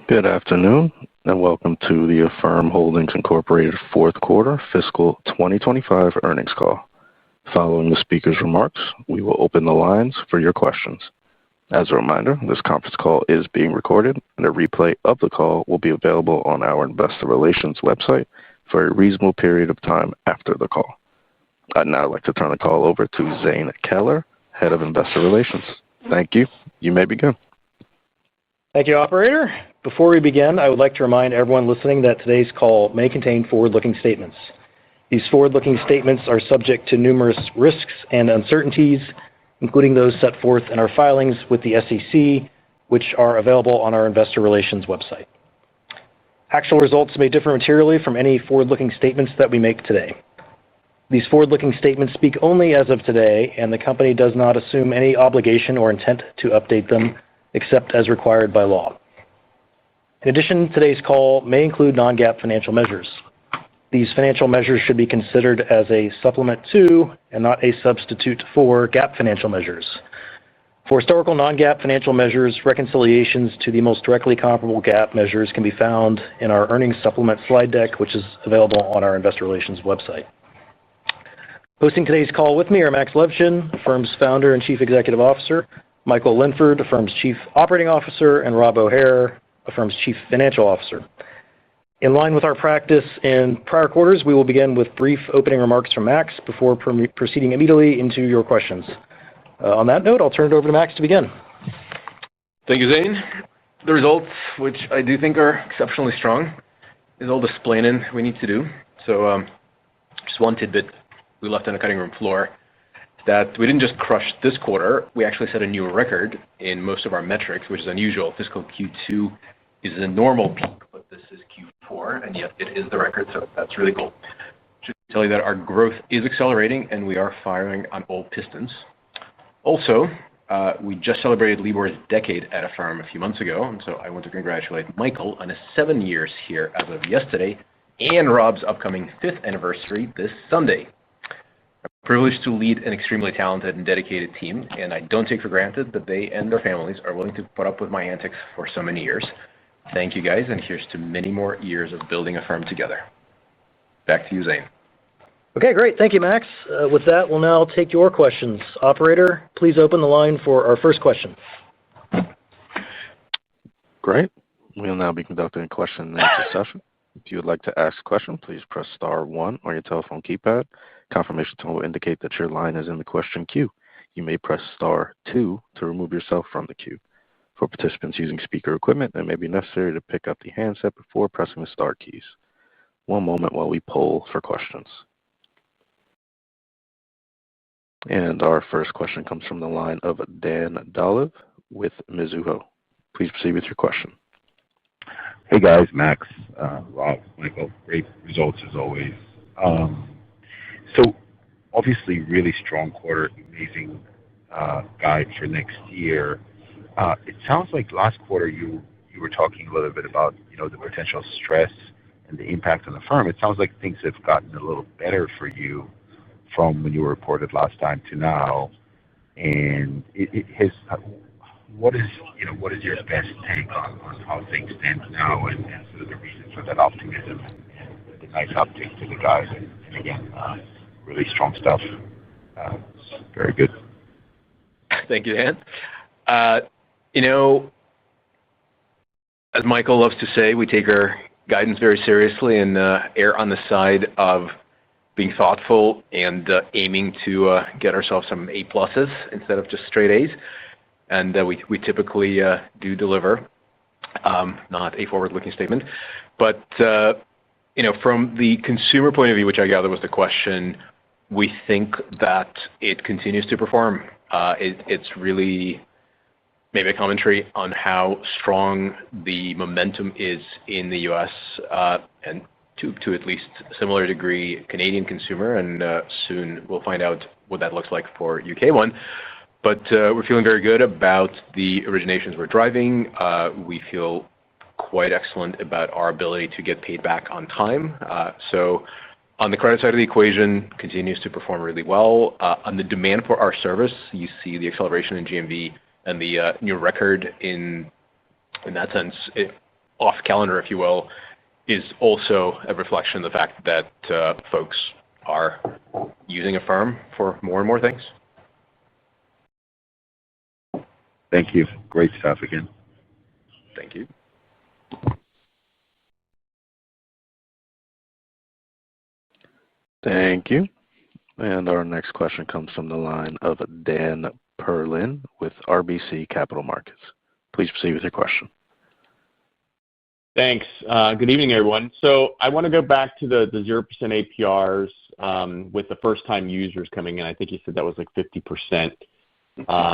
Good afternoon, and welcome to the Affirm Holdings Incorporated fourth quarter fiscal 2025 earnings call. Following the speaker's remarks, we will open the lines for your questions. As a reminder, this conference call is being recorded, and a replay of the call will be available on our investor relations website for a reasonable period of time after the call. I'd now like to turn the call over to Zane Keller, Head of Investor Relations. Thank you. You may begin. Thank you, Operator. Before we begin, I would like to remind everyone listening that today's call may contain forward-looking statements. These forward-looking statements are subject to numerous risks and uncertainties, including those set forth in our filings with the SEC, which are available on our investor relations website. Actual results may differ materially from any forward-looking statements that we make today. These forward-looking statements speak only as of today, and the company does not assume any obligation or intent to update them except as required by law. In addition, today's call may include non-GAAP financial measures. These financial measures should be considered as a supplement to and not a substitute for GAAP financial measures. For historical non-GAAP financial measures, reconciliations to the most directly comparable GAAP measures can be found in our earnings supplement slide deck, which is available on our investor relations website. Hosting today's call with me are Max Levchin, Affirm's founder and chief executive officer, Michael Linford, Affirm's chief operating officer, and Rob O'Hare, Affirm's chief financial officer. In line with our practice in prior quarters, we will begin with brief opening remarks from Max before proceeding immediately into your questions. On that note, I'll turn it over to Max to begin. Thank you, Zane. The results, which I do think are exceptionally strong, is all the explaining we need to do. So just one tidbit we left on the cutting room floor, that we didn't just crush this quarter, we actually set a new record in most of our metrics, which is unusual. Fiscal Q2 is a normal peak, but this is Q4, and yet it is the record, so that's really cool. Should tell you that our growth is accelerating, and we are firing on all pistons. Also, we just celebrated Libor's decade at Affirm a few months ago, and so I want to congratulate Michael on his 7 years here as of yesterday, and Rob's upcoming 5th anniversary this Sunday. I'm privileged to lead an extremely talented and dedicated team, and I don't take for granted that they and their families are willing to put up with my antics for so many years. Thank you, guys, and here's to many more years of building Affirm together. Back to you, Zane. Okay, great. Thank you, Max. With that, we'll now take your questions. Operator, please open the line for our first question. Great. We'll now be conducting a question and answer session. If you would like to ask a question, please press star 1 on your telephone keypad. Confirmation tone will indicate that your line is in the question queue. You may press star 2 to remove yourself from the queue. For participants using speaker equipment, it may be necessary to pick up the handset before pressing the star keys. One moment while we poll for questions. And our first question comes from the line of Dan Dolev with Mizuho. Please proceed with your question. Hey guys, Max, Rob, Michael, great results as always. So obviously really strong quarter, amazing guide for next year. It sounds like last quarter you were talking a little bit about the potential stress and the impact on the firm. It sounds like things have gotten a little better for you from when you reported last time to now. And what is your best take on how things stand now and sort of the reason for that optimism and the nice uptick to the guide? And again, really strong stuff. Very good. Thank you, Dan. As Michael loves to say, we take our guidance very seriously and err on the side of being thoughtful and aiming to get ourselves some A+ instead of just straight A's. And we typically do deliver, not a forward-looking statement. But, from the consumer point of view, which I gather was the question, we think that it continues to perform. It's really maybe a commentary on how strong the momentum is in the U.S. And to at least a similar degree Canadian consumer, and soon we'll find out what that looks like for UK one. But we're feeling very good about the originations we're driving. We feel quite excellent about our ability to get paid back on time. So on the credit side of the equation, continues to perform really well. On the demand for our service, you see the acceleration in GMV and the new record in that sense. off calendar, if you will, is also a reflection of the fact that folks are using Affirm for more and more things. Thank you. Great stuff again. Thank you. Thank you. And our next question comes from the line of Dan Perlin with RBC Capital Markets. Please proceed with your question. Thanks. Good evening, everyone. So I want to go back to the 0% APRs with the first-time users coming in. I think you said that was like 50%,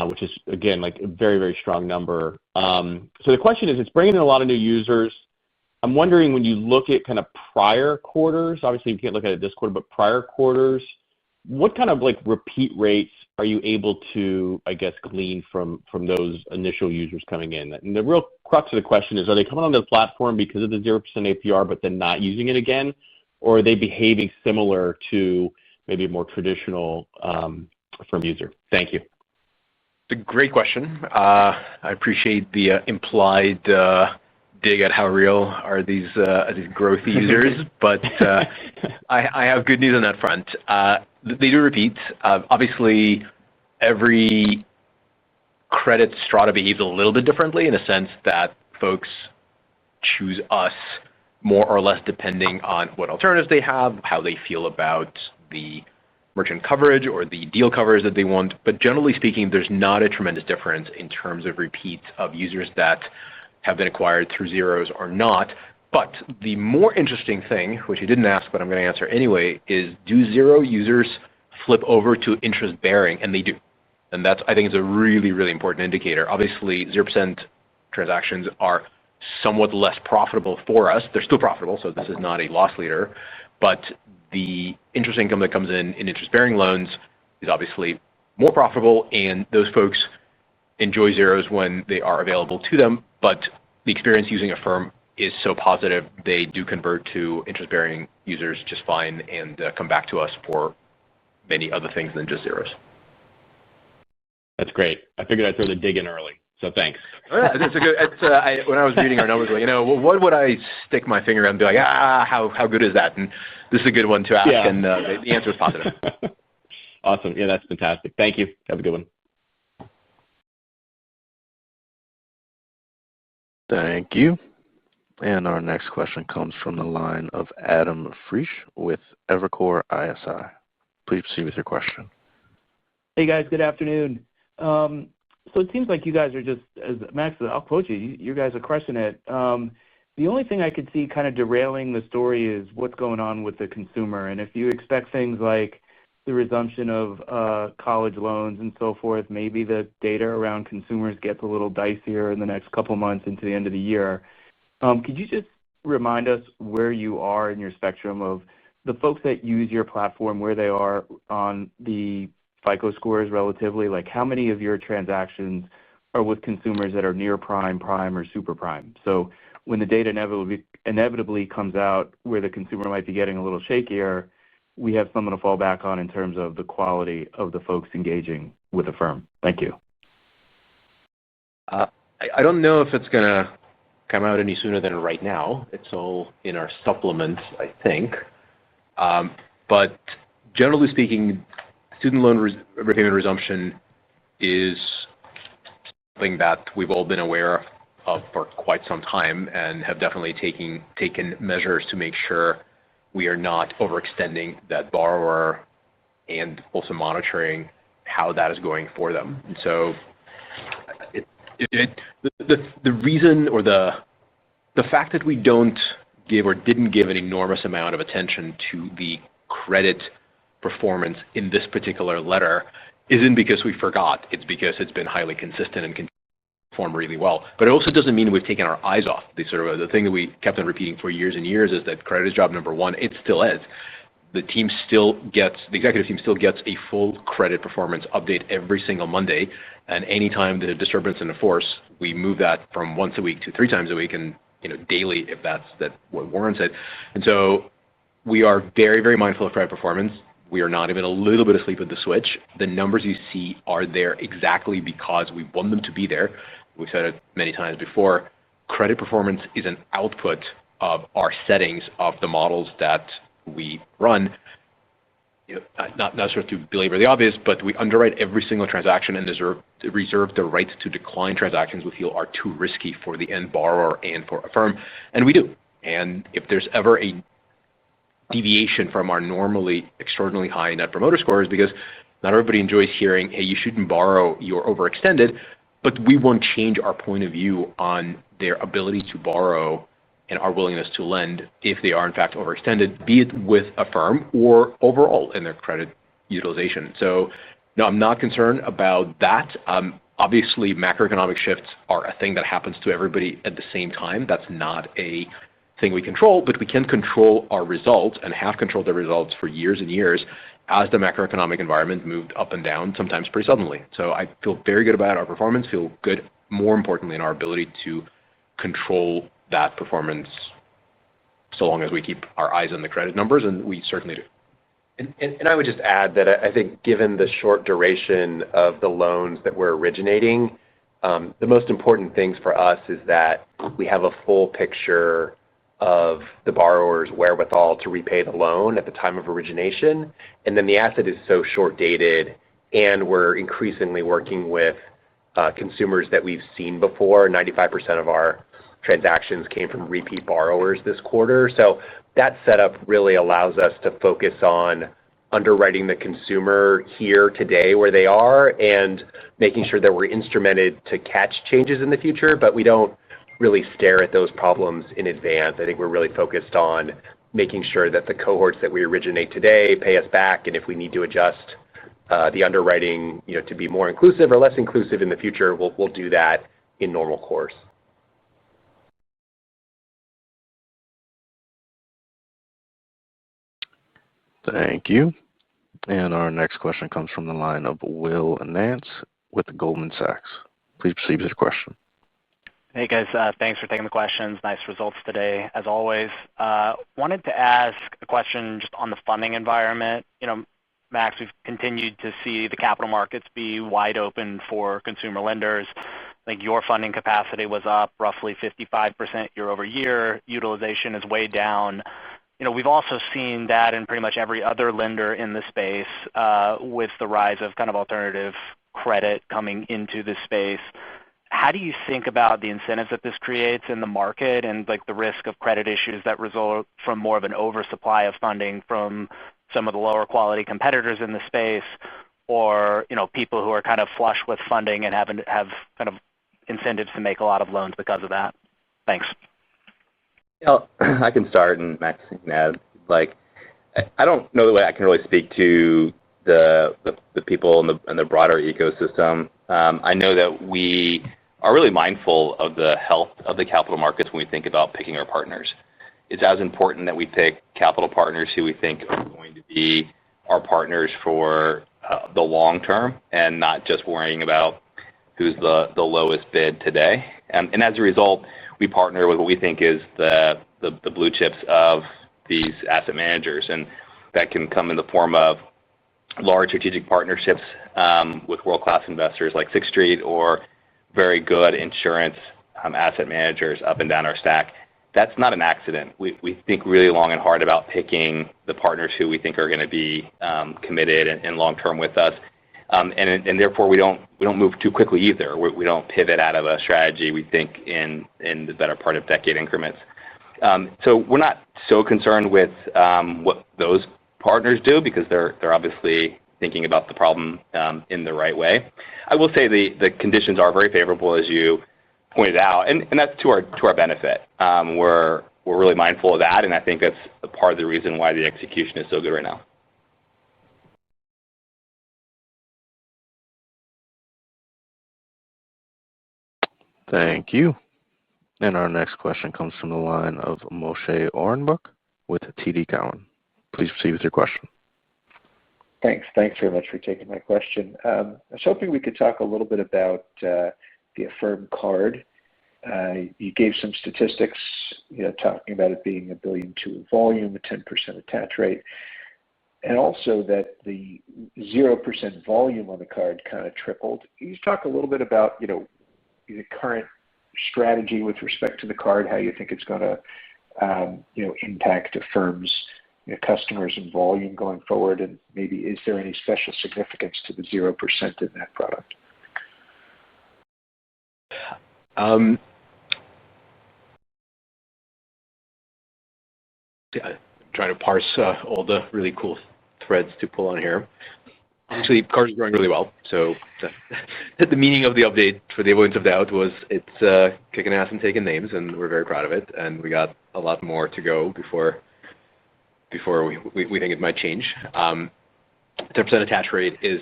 which is, again, like a very, very strong number. So the question is, it's bringing in a lot of new users. I'm wondering, when you look at kind of prior quarters, obviously you can't look at it this quarter, but prior quarters, what kind of like repeat rates are you able to, I guess, glean from those initial users coming in? And the real crux of the question is, are they coming onto the platform because of the 0% APR but then not using it again? Or are they behaving similar to maybe a more traditional Affirm user? Thank you. It's a great question. I appreciate the implied dig at how real are these growthy users, but I have good news on that front. They do repeat. Obviously, every credit strata behaves a little bit differently in the sense that folks choose us more or less depending on what alternatives they have, how they feel about the merchant coverage or the deal coverage that they want. But generally speaking, there's not a tremendous difference in terms of repeats of users that have been acquired through zeros or not. But the more interesting thing, which you didn't ask, but I'm going to answer anyway, is do zero users flip over to interest bearing? And they do. And that's, I think, is a really, really important indicator. Obviously, 0% transactions are somewhat less profitable for us. They're still profitable, so this is not a loss leader. But the interest income that comes in interest-bearing loans is obviously more profitable, and those folks enjoy zeros when they are available to them. But the experience using Affirm is so positive, they do convert to interest-bearing users just fine and come back to us for many other things than just zeros. That's great. I figured I'd throw the dig in early, so thanks. It's a good. When I was reading our numbers, what would I stick my finger on and be like, how good is that? And this is a good one to ask, and the answer is positive. Awesome. Yeah, that's fantastic. Thank you. Have a good one. Thank you. And our next question comes from the line of Adam Frisch with Evercore ISI. Please proceed with your question. Hey, guys. Good afternoon. So it seems like you guys are just, as Max, I'll quote you, you guys are crushing it. The only thing I could see kind of derailing the story is what's going on with the consumer. And if you expect things like the resumption of college loans and so forth, maybe the data around consumers gets a little dicier in the next couple months into the end of the year. Could you just remind us where you are in your spectrum of the folks that use your platform, where they are on the FICO scores relatively? Like, how many of your transactions are with consumers that are near prime, prime, or super prime? So when the data inevitably comes out where the consumer might be getting a little shakier, we have someone to fall back on in terms of the quality of the folks engaging with Affirm. Thank you. I don't know if it's going to come out any sooner than right now. It's all in our supplements, I think. But generally speaking, student loan repayment resumption is something that we've all been aware of for quite some time and have definitely taken measures to make sure we are not overextending that borrower and also monitoring how that is going for them. And so the reason or the fact that we don't give or didn't give an enormous amount of attention to the credit performance in this particular letter isn't because we forgot. It's because it's been highly consistent and can perform really well. But it also doesn't mean we've taken our eyes off. The thing that we kept on repeating for years and years is that credit is job number one. It still is. The executive team still gets a full credit performance update every single Monday. And anytime the disturbance in the force, we move that from once a week to 3 times a week and daily if that's what warrants it. And so we are very, very mindful of credit performance. We are not even a little bit asleep at the switch. The numbers you see are there exactly because we want them to be there. We've said it many times before. credit performance is an output of our settings of the models that we run. Not sort of to belabor the obvious, but we underwrite every single transaction and reserve the right to decline transactions we feel are too risky for the end borrower and for Affirm, and we do. And if there's ever a deviation from our normally extraordinarily high net promoter scores, because not everybody enjoys hearing, hey, you shouldn't borrow, you're overextended, but we won't change our point of view on their ability to borrow and our willingness to lend if they are in fact overextended, be it with Affirm or overall in their credit utilization. So no, I'm not concerned about that. Obviously, macroeconomic shifts are a thing that happens to everybody at the same time. That's not a thing we control, but we can control our results and have controlled the results for years and years as the macroeconomic environment moved up and down, sometimes pretty suddenly. So I feel very good about our performance, feel good, more importantly, in our ability to control that performance so long as we keep our eyes on the credit numbers, and we certainly do. And I would just add that I think given the short duration of the loans that we're originating, the most important things for us is that we have a full picture of the borrower's wherewithal to repay the loan at the time of origination. And then the asset is so short dated, and we're increasingly working with consumers that we've seen before. 95% of our transactions came from repeat borrowers this quarter. So that setup really allows us to focus on underwriting the consumer here today where they are and making sure that we're instrumented to catch changes in the future, but we don't really stare at those problems in advance. I think we're really focused on making sure that the cohorts that we originate today pay us back, and if we need to adjust the underwriting, to be more inclusive or less inclusive in the future, we'll do that in normal course. Thank you. And our next question comes from the line of Will Nance with Goldman Sachs. Please proceed with your question. Hey guys, thanks for taking the questions. Nice results today, as always. Wanted to ask a question just on the funding environment. Max, we've continued to see the capital markets be wide open for consumer lenders. I think your funding capacity was up roughly 55% year over year. Utilization is way down. We've also seen that in pretty much every other lender in the space with the rise of kind of alternative credit coming into the space. How do you think about the incentives that this creates in the market and like the risk of credit issues that result from more of an oversupply of funding from some of the lower quality competitors in the space, or people who are kind of flush with funding and have kind of incentives to make a lot of loans because of that? Thanks. I can start and Max can add. I don't know the way I can really speak to the people in the broader ecosystem. I know that we are really mindful of the health of the capital markets when we think about picking our partners. It's as important that we pick capital partners who we think are going to be our partners for the long term and not just worrying about who's the lowest bid today. And as a result, we partner with what we think is the blue chips of these asset managers. And that can come in the form of large strategic partnerships with world-class investors like Sixth Street or very good insurance asset managers up and down our stack. That's not an accident. We think really long and hard about picking the partners who we think are going to be committed and long-term with us. And therefore, we don't move too quickly either. We don't pivot out of a strategy. We think in the better part of decade increments. So we're not so concerned with what those partners do because they're obviously thinking about the problem in the right way. I will say the conditions are very favorable, as you pointed out, and that's to our benefit. We're really mindful of that, and I think that's a part of the reason why the execution is so good right now. Thank you. And our next question comes from the line of Moshe Orenbuch with TD Cowen. Please proceed with your question. Thanks very much for taking my question. I was hoping we could talk a little bit about the Affirm card. You gave some statistics, talking about it being $1.2 billion in volume, a 10% attach rate, and also that the 0% volume on the card kind of tripled. Can you talk a little bit about, the current strategy with respect to the card, how you think it's going to impact Affirm's customers and volume going forward, and maybe is there any special significance to the 0% in that product? I'm trying to parse all the really cool threads to pull on here. Obviously, cards are growing really well. So the meaning of the update, for the avoidance of doubt, was it's kicking ass and taking names, and we're very proud of it. And we got a lot more to go before we think it might change. 10% attach rate is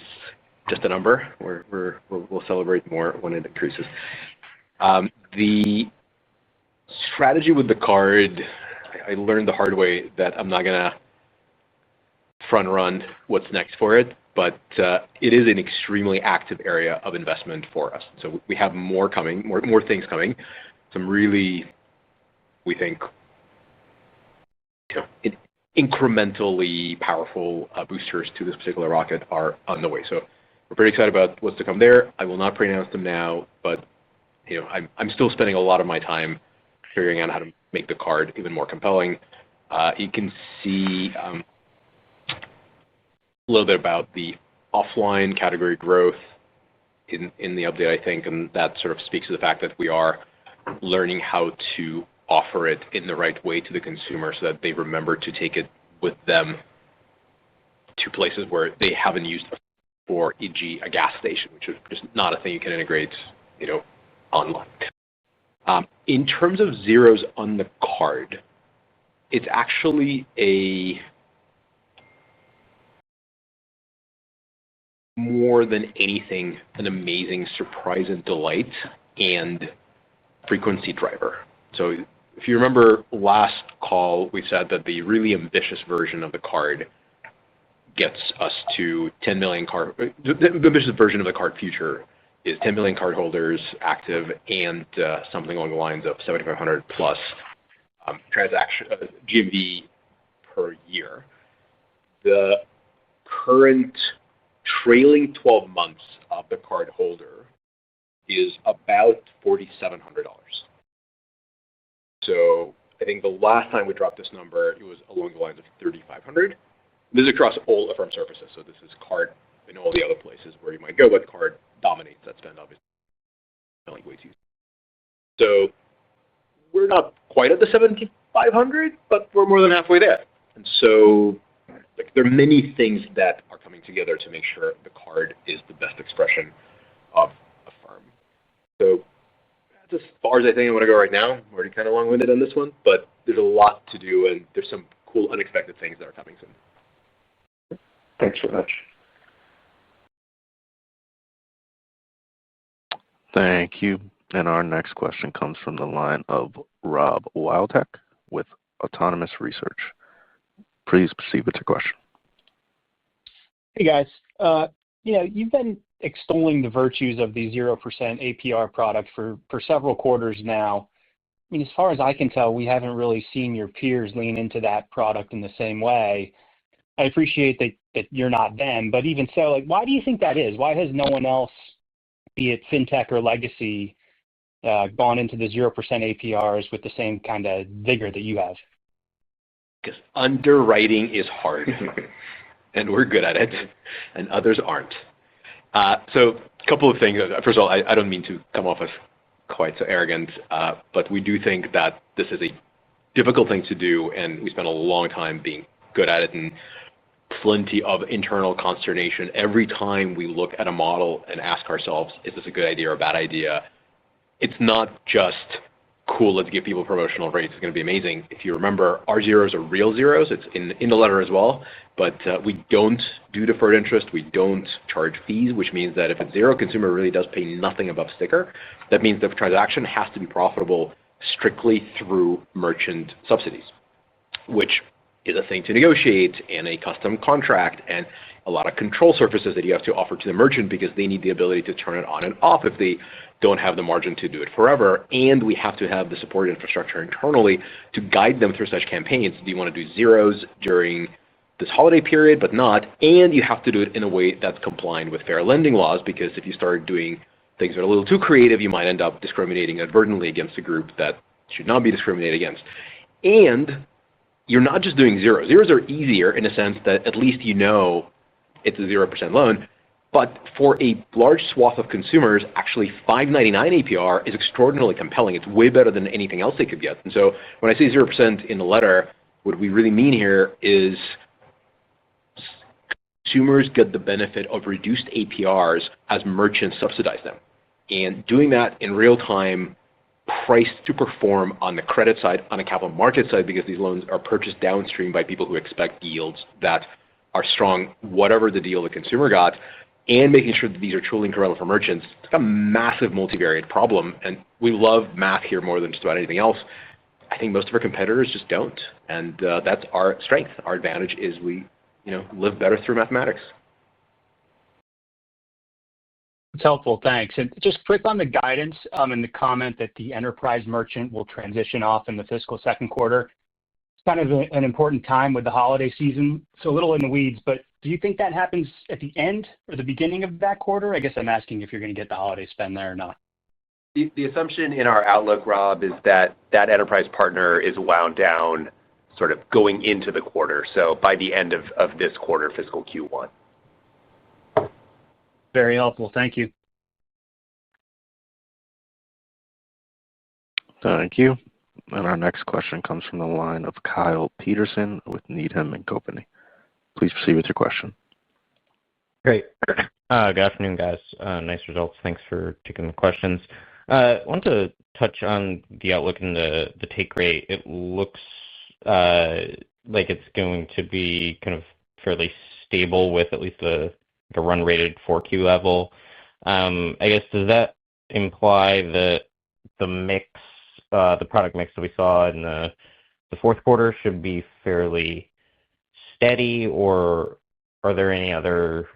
just a number. We'll celebrate more when it increases. The strategy with the card, I learned the hard way that I'm not going to front run what's next for it, but it is an extremely active area of investment for us. So we have more coming, more things coming. Some really, we think, incrementally powerful boosters to this particular rocket are on the way. So we're pretty excited about what's to come there. I will not pre-announce them now, but I'm still spending a lot of my time figuring out how to make the card even more compelling. You can see a little bit about the offline category growth in the update, I think, and that sort of speaks to the fact that we are learning how to offer it in the right way to the consumer so that they remember to take it with them to places where they haven't used it for, e.g. a gas station, which is just not a thing you can integrate, online. In terms of zeros on the card, it's actually more than anything an amazing surprise and delight and frequency driver. So if you remember last call, we said that the really ambitious version of the card gets us to 10 million card. The ambitious version of the card future is 10 million cardholders active and something along the lines of 7,500 plus transaction GMV per year. The current trailing 12 months of the card holder is about $4,700. So I think the last time we dropped this number, it was along the lines of $3,500. This is across all Affirm surfaces. So this is card in all the other places where you might go, but card dominates that spend, obviously. Way too. So we're not quite at the 7,500, but we're more than halfway there. And so there are many things that are coming together to make sure the card is the best expression of Affirm. So that's as far as I think I want to go right now. I'm already kind of long-winded on this one, but there's a lot to do, and there's some cool, unexpected things that are coming soon. Thanks very much. Thank you. And our next question comes from the line of Rob Wildhack with Autonomous Research. Please proceed with your question. Hey, guys. You've been extolling the virtues of the 0% APR product for several quarters now. I mean, as far as I can tell, we haven't really seen your peers lean into that product in the same way. I appreciate that you're not them, but even so, why do you think that is? Why has no one else, be it fintech or legacy, gone into the 0% APRs with the same kind of vigor that you have? Because underwriting is hard, and we're good at it, and others aren't. So a couple of things. First of all, I don't mean to come off as quite so arrogant, but we do think that this is a difficult thing to do, and we spent a long time being good at it, and plenty of internal consternation every time we look at a model and ask ourselves, is this a good idea or a bad idea? It's not just cool, let's give people promotional rates, it's going to be amazing. If you remember, our zeros are real zeros. It's in the letter as well, but we don't do deferred interest. We don't charge fees, which means that if it's zero, consumer really does pay nothing above sticker. That means the transaction has to be profitable strictly through merchant subsidies, which is a thing to negotiate and a custom contract and a lot of control surfaces that you have to offer to the merchant because they need the ability to turn it on and off if they don't have the margin to do it forever. And we have to have the support infrastructure internally to guide them through such campaigns. Do you want to do zeros during this holiday period, but not? And you have to do it in a way that's compliant with fair lending laws, because if you start doing things are a little too creative, you might end up discriminating advertently against a group that should not be discriminated against. And you're not just doing zeros. Zeros are easier in a sense that at least you know it's a 0% loan. But for a large swath of consumers, actually 5.99 APR is extraordinarily compelling. It's way better than anything else they could get. And so when I say 0% in the letter, what we really mean here is consumers get the benefit of reduced APRs as merchants subsidize them. And doing that in real time, priced to perform on the credit side, on the capital market side, because these loans are purchased downstream by people who expect yields that are strong, whatever the deal the consumer got, and making sure that these are truly incremental for merchants. It's a massive multivariate problem, and we love math here more than just about anything else. I think most of our competitors just don't, and that's our strength. Our advantage is we live better through mathematics. It's helpful, thanks. And just quick on the guidance and the comment that the enterprise merchant will transition off in the fiscal second quarter. It's kind of an important time with the holiday season, so a little in the weeds, but do you think that happens at the end or the beginning of that quarter? I guess I'm asking if you're going to get the holiday spend there or not. The assumption in our outlook, Rob, is that that enterprise partner is wound down sort of going into the quarter, so by the end of this quarter, fiscal Q1. Very helpful. Thank you. Thank you. And our next question comes from the line of Kyle Peterson with Needham & Company. Please proceed with your question. Great. Good afternoon, guys. Nice results. Thanks for taking the questions. I want to touch on the outlook and the take rate. It looks like it's going to be kind of fairly stable with at least the run rated 4Q level. I guess, does that imply that the mix, the product mix that we saw in the fourth quarter should be fairly steady, or are there any other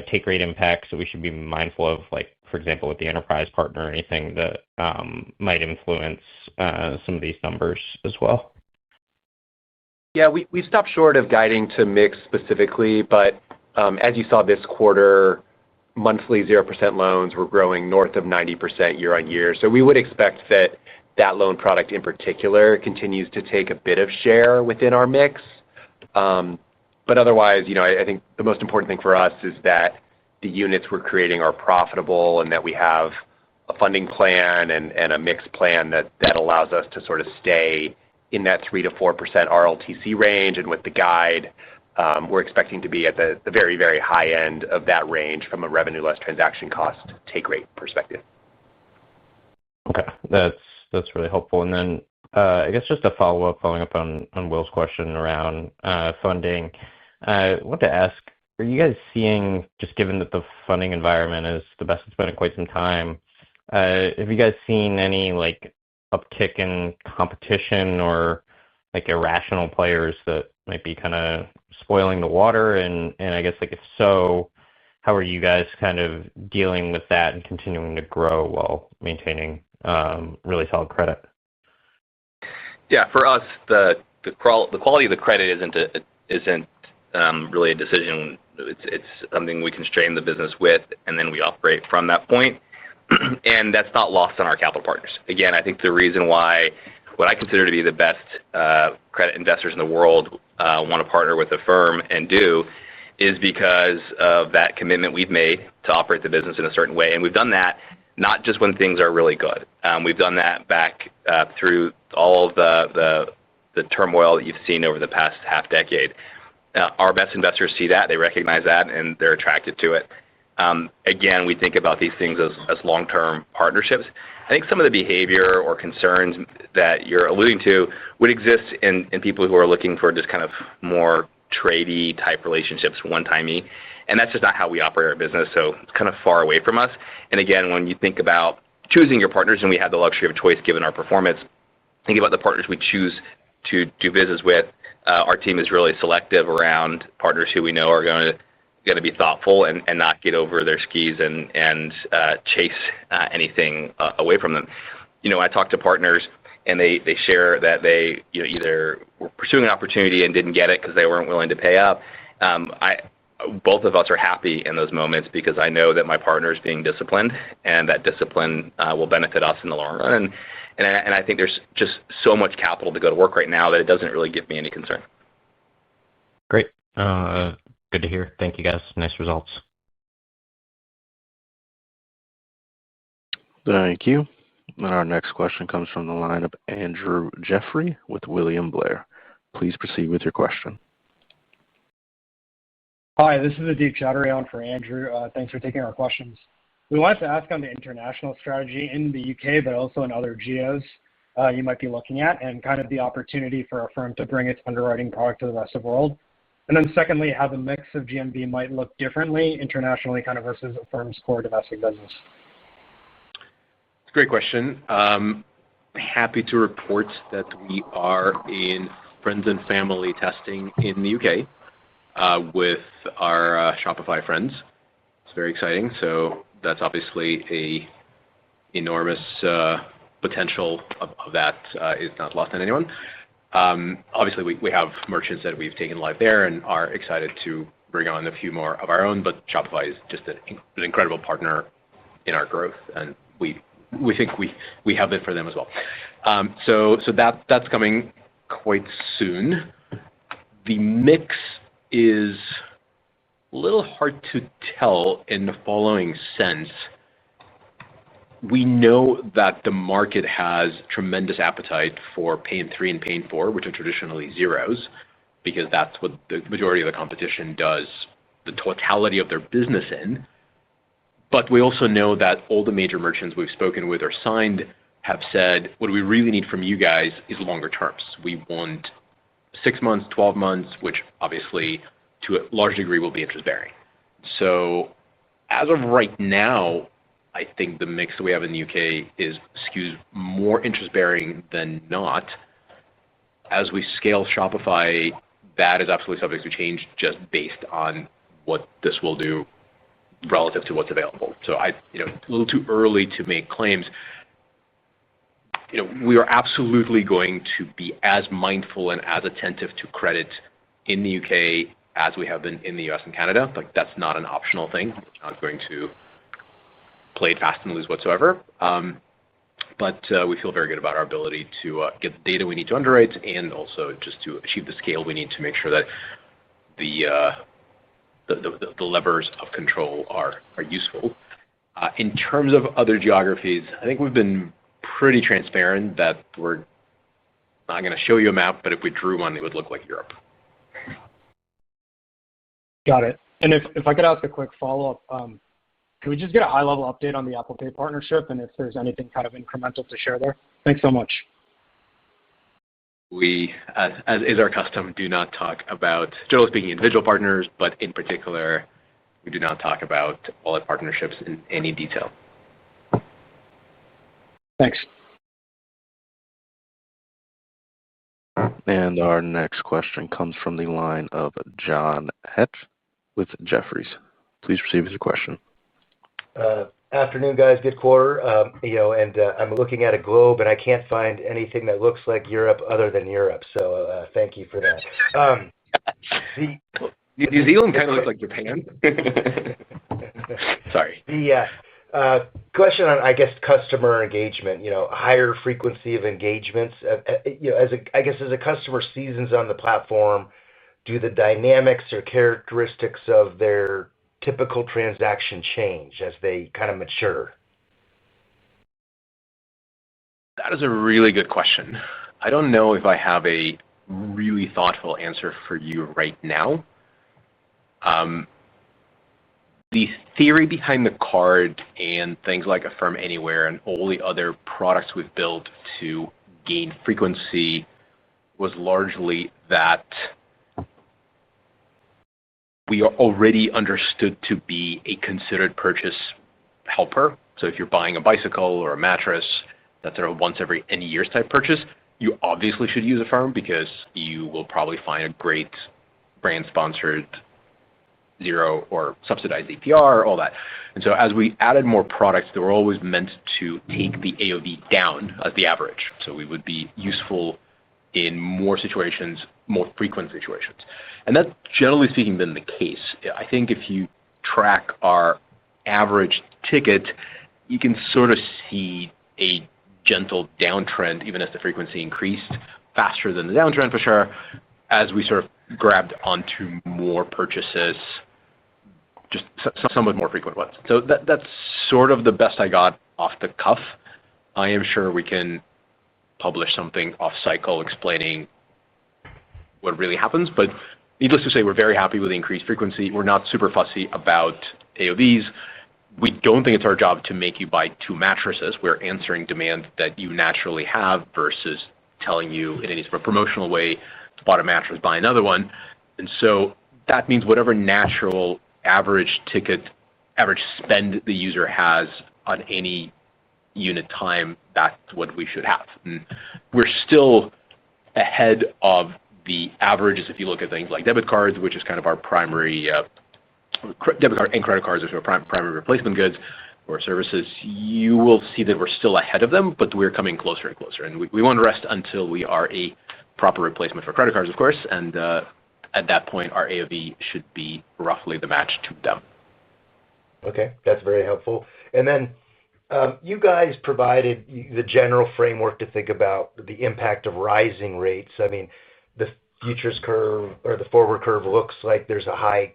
take rate impacts that we should be mindful of, like, for example, with the enterprise partner, or anything that might influence some of these numbers as well? Yeah, we stopped short of guiding to mix specifically, but as you saw this quarter, monthly 0% loans were growing north of 90% year on year. So we would expect that loan product in particular continues to take a bit of share within our mix. But otherwise, I think the most important thing for us is that the units we're creating are profitable and that we have a funding plan and a mix plan that allows us to sort of stay in that 3 to 4% RLTC range. And with the guide, we're expecting to be at the very, very high end of that range from a revenue less transaction cost take rate perspective. Okay, that's really helpful. And then I guess just a following up on Will's question around funding. I want to ask, are you guys seeing, just given that the funding environment is the best it's been in quite some time, have you guys seen any uptick in competition or irrational players that might be kind of spoiling the water? And I guess if so, how are you guys kind of dealing with that and continuing to grow while maintaining really solid credit? Yeah, for us, the quality of the credit isn't really a decision. It's something we constrain the business with, and then we operate from that point. And that's not lost on our capital partners. Again, I think the reason why what I consider to be the best credit investors in the world want to partner with Affirm and do is because of that commitment we've made to operate the business in a certain way. And we've done that not just when things are really good. We've done that back through all of the turmoil that you've seen over the past half decade. Our best investors see that, they recognize that, and they're attracted to it. Again, we think about these things as long-term partnerships. I think some of the behavior or concerns that you're alluding to would exist in people who are looking for just kind of more tradey type relationships, one-timey. And that's just not how we operate our business, so it's kind of far away from us. And again, when you think about choosing your partners, and we have the luxury of choice given our performance, think about the partners we choose to do business with. Our team is really selective around partners who we know are going to be thoughtful and not get over their skis and chase anything away from them. I talk to partners and they share that they either were pursuing an opportunity and didn't get it because they weren't willing to pay up. both of us are happy in those moments because I know that my partner is being disciplined, and that discipline will benefit us in the long run. And I think there's just so much capital to go to work right now that it doesn't really give me any concern. Great. Good to hear. Thank you, guys. Nice results. Thank you. And our next question comes from the line of Andrew Jeffrey with William Blair. Please proceed with your question. Hi, this is Adeep Chattery on for Andrew. Thanks for taking our questions. We wanted to ask on the international strategy in the UK, but also in other geos you might be looking at, and kind of the opportunity for Affirm to bring its underwriting product to the rest of the world. And then secondly, how the mix of GMV might look differently internationally kind of versus Affirm's core domestic business. It's a great question. Happy to report that we are in friends and family testing in the UK with our Shopify friends. It's very exciting. So that's obviously a enormous potential of that is not lost on anyone. Obviously, we have merchants that we've taken live there and are excited to bring on a few more of our own, but Shopify is just an incredible partner in our growth, and we think we have it for them as well. So that's coming quite soon. The mix is a little hard to tell in the following sense. We know that the market has tremendous appetite for Pay in 3 and Pay in 4, which are traditionally zeros, because that's what the majority of the competition does the totality of their business in. But we also know that all the major merchants we've spoken with or signed have said, what we really need from you guys is longer terms. We want 6 months, 12 months, which obviously to a large degree will be interest bearing. So as of right now, I think the mix that we have in the UK skews more interest bearing than not. As we scale Shopify, that is absolutely subject to change just based on what this will do relative to what's available. So a little too early to make claims. We are absolutely going to be as mindful and as attentive to credit in the UK as we have been in the US and Canada. Like, that's not an optional thing. We're not going to play it fast and loose whatsoever. But we feel very good about our ability to get the data we need to underwrite and also just to achieve the scale we need to make sure that the levers of control are useful. In terms of other geographies, I think we've been pretty transparent that we're not going to show you a map, but if we drew one, it would look like Europe. Got it. And if I could ask a quick follow-up, can we just get a high-level update on the Apple Pay partnership and if there's anything kind of incremental to share there? Thanks so much. We, as is our custom, do not talk about, generally speaking, individual partners, but in particular, we do not talk about wallet partnerships in any detail. Thanks. And our next question comes from the line of John Hecht with Jefferies. Please proceed with your question. Afternoon, guys. Good quarter. And I'm looking at a globe, and I can't find anything that looks like Europe other than Europe. So thank you for that. New Zealand kind of looks like Japan. Sorry. The question on, I guess, customer engagement. Higher frequency of engagements. As a customer seasons on the platform, do the dynamics or characteristics of their typical transaction change as they kind of mature? That is a really good question. I don't know if I have a really thoughtful answer for you right now. The theory behind the card and things like Affirm Anywhere and all the other products we've built to gain frequency was largely that we are already understood to be a considered purchase helper. So if you're buying a bicycle or a mattress, that's a once every any years type purchase, you obviously should use Affirm because you will probably find a great brand-sponsored zero or subsidized APR, all that. And so as we added more products, they were always meant to take the AOV down as the average. So we would be useful in more situations, more frequent situations. And that's generally speaking been the case. I think if you track our average ticket, you can sort of see a gentle downtrend, even as the frequency increased faster than the downtrend for sure, as we sort of grabbed onto more purchases, just somewhat more frequent ones. So that's sort of the best I got off the cuff. I am sure we can publish something off cycle explaining what really happens, but needless to say, we're very happy with the increased frequency. We're not super fussy about AOVs. We don't think it's our job to make you buy 2 mattresses. We're answering demand that you naturally have versus telling you in any sort of promotional way, bought a mattress, buy another one. And so that means whatever natural average ticket, average spend the user has on any unit time, that's what we should have. And we're still ahead of the averages if you look at things like debit cards, which is kind of our primary, debit card and credit cards are sort of primary replacement goods or services. You will see that we're still ahead of them, but we're coming closer and closer. And we won't rest until we are a proper replacement for credit cards, of course, and at that point, our AOV should be roughly the match to them. Okay, that's very helpful. And then you guys provided the general framework to think about the impact of rising rates. I mean, the futures curve or the forward curve looks like there's a high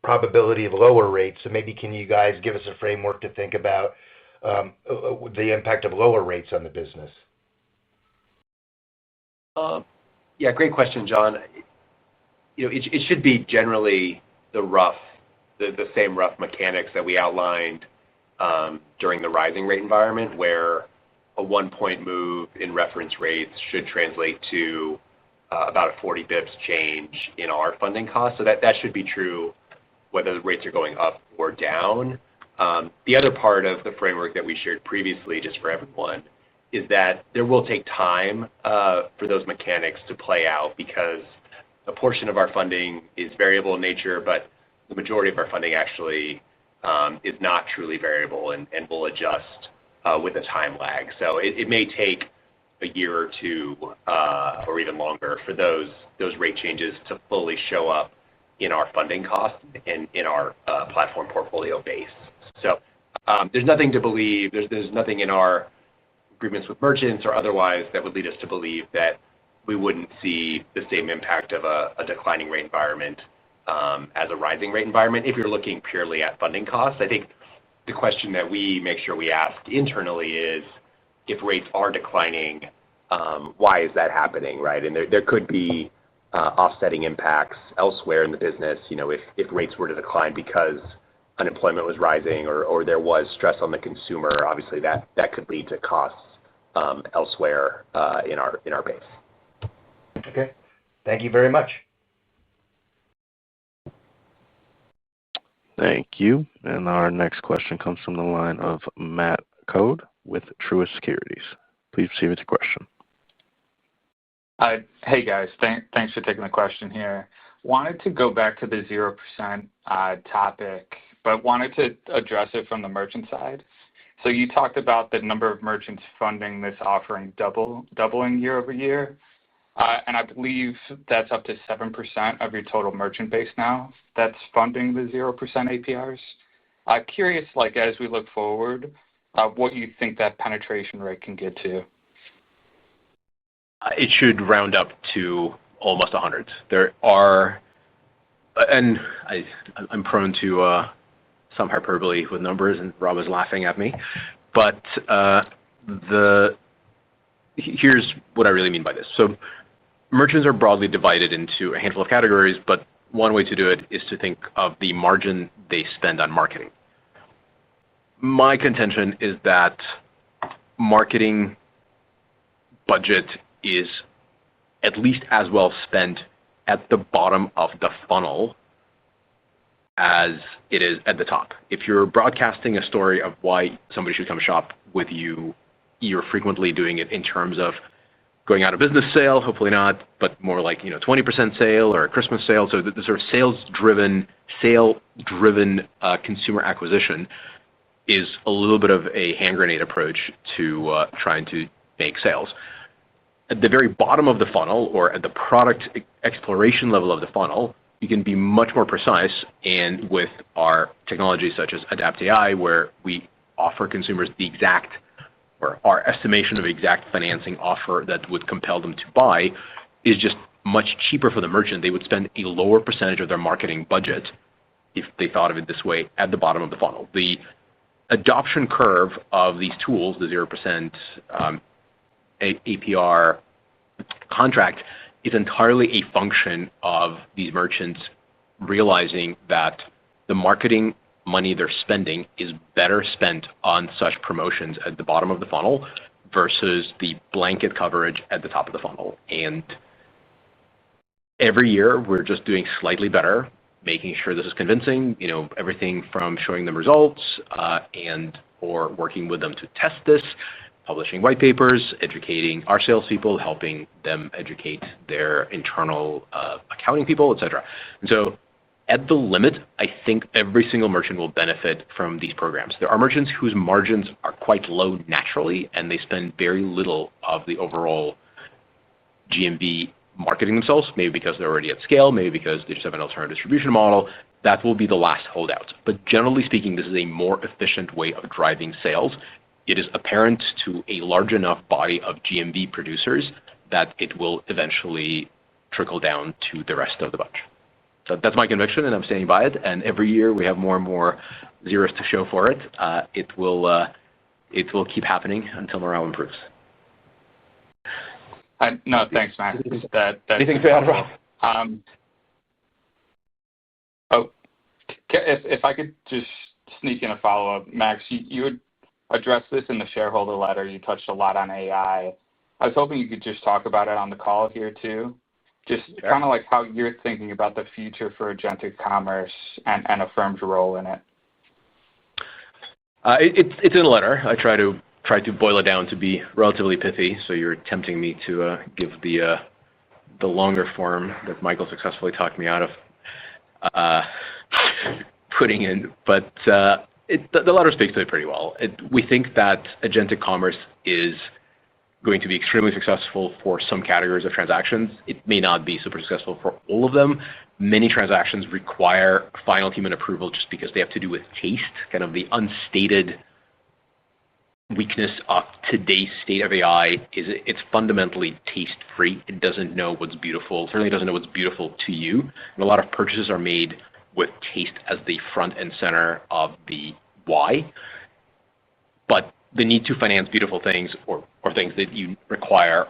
probability of lower rates. So maybe can you guys give us a framework to think about the impact of lower rates on the business? Yeah, great question, John. It should be generally the same rough mechanics that we outlined during the rising rate environment, where a 1-point move in reference rates should translate to about a 40 bips change in our funding costs. So that should be true whether the rates are going up or down. The other part of the framework that we shared previously, just for everyone, is that there will take time for those mechanics to play out, because a portion of our funding is variable in nature, but the majority of our funding actually is not truly variable and will adjust with a time lag. So it may take a year or two or even longer for those rate changes to fully show up in our funding costs and in our platform portfolio base. So there's nothing to believe, there's nothing in our agreements with merchants or otherwise that would lead us to believe that we wouldn't see the same impact of a declining rate environment as a rising rate environment. If you're looking purely at funding costs, I think the question that we make sure we ask internally is, if rates are declining, why is that happening, right? And there could be offsetting impacts elsewhere in the business. If rates were to decline because unemployment was rising or there was stress on the consumer, obviously that could lead to costs elsewhere in our base. Okay. Thank you very much. Thank you. And our next question comes from the line of Matt Code with Truist Securities. Please proceed with your question. Hey guys, thanks for taking the question here. Wanted to go back to the 0% topic, but wanted to address it from the merchant side. So you talked about the number of merchants funding this offering doubling year over year. And I believe that's up to 7% of your total merchant base now that's funding the 0% APRs. Curious, as we look forward, what you think that penetration rate can get to. It should round up to almost 100. There are, and I'm prone to some hyperbole with numbers, and Rob is laughing at me, but here's what I really mean by this. So merchants are broadly divided into a handful of categories, but one way to do it is to think of the margin they spend on marketing. My contention is that marketing budget is at least as well spent at the bottom of the funnel as it is at the top. If you're broadcasting a story of why somebody should come shop with you, you're frequently doing it in terms of going out of business sale, hopefully not, but more like 20% sale or a Christmas sale. So the sort of sale-driven consumer acquisition is a little bit of a hand grenade approach to trying to make sales. at the very bottom of the funnel or at the product exploration level of the funnel, you can be much more precise. And with our technology such as Adapt AI, where we offer consumers the exact or our estimation of exact financing offer that would compel them to buy is just much cheaper for the merchant. They would spend a lower percentage of their marketing budget if they thought of it this way at the bottom of the funnel. The adoption curve of these tools, the 0% APR contract, is entirely a function of these merchants realizing that the marketing money they're spending is better spent on such promotions at the bottom of the funnel versus the blanket coverage at the top of the funnel. And every year we're just doing slightly better, making sure this is convincing, everything from showing them results and or working with them to test this, publishing white papers, educating our salespeople, helping them educate their internal accounting people, etc. And so at the limit, I think every single merchant will benefit from these programs. There are merchants whose margins are quite low naturally, and they spend very little of the overall GMV marketing themselves, maybe because they're already at scale, maybe because they just have an alternative distribution model. That will be the last holdout. But generally speaking, this is a more efficient way of driving sales. It is apparent to a large enough body of GMV producers that it will eventually trickle down to the rest of the bunch. So that's my conviction, and I'm standing by it. And every year we have more and more zeros to show for it. It will keep happening until morale improves. No, thanks, Max. Anything to add, Rob? If I could just sneak in a follow-up, Max, you would address this in the shareholder letter. You touched a lot on AI. I was hoping you could just talk about it on the call here too. Just kind of like how you're thinking about the future for agentic commerce and Affirm's role in it. It's in the letter. I try to boil it down to be relatively pithy. So you're tempting me to give the longer form that Michael successfully talked me out of putting in. But the letter speaks to it pretty well. We think that agentic commerce is going to be extremely successful for some categories of transactions. It may not be super successful for all of them. Many transactions require final human approval just because they have to do with taste, kind of the unstated weakness of today's state of AI is it's fundamentally taste-free. It doesn't know what's beautiful, certainly doesn't know what's beautiful to you. And a lot of purchases are made with taste as the front and center of the why. But the need to finance beautiful things or things that you require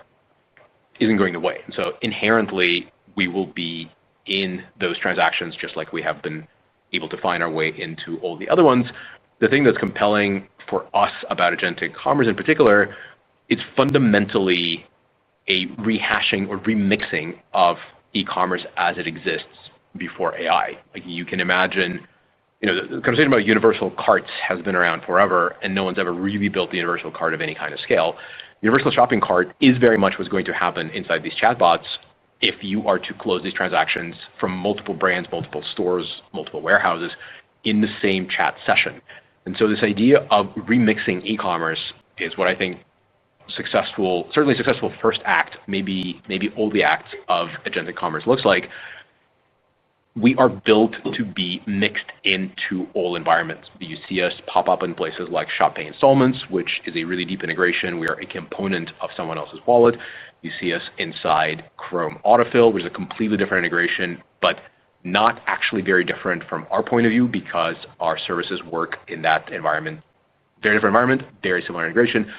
isn't going away. And so inherently, we will be in those transactions just like we have been able to find our way into all the other ones. The thing that's compelling for us about agentic commerce in particular is fundamentally a rehashing or remixing of e-commerce as it exists before AI. Like you can imagine, the conversation about universal carts has been around forever, and no one's ever really built the universal cart of any kind of scale. Universal shopping cart is very much what's going to happen inside these chatbots if you are to close these transactions from multiple brands, multiple stores, multiple warehouses in the same chat session. And so this idea of remixing e-commerce is what I think certainly successful first act, maybe all the acts of agentic commerce looks like. We are built to be mixed into all environments. You see us pop up in places like Shop Pay Installments, which is a really deep integration. We are a component of someone else's wallet. You see us inside Chrome Autofill, which is a completely different integration, but not actually very different from our point of view because our services work in that environment. Very different environment, very similar integration,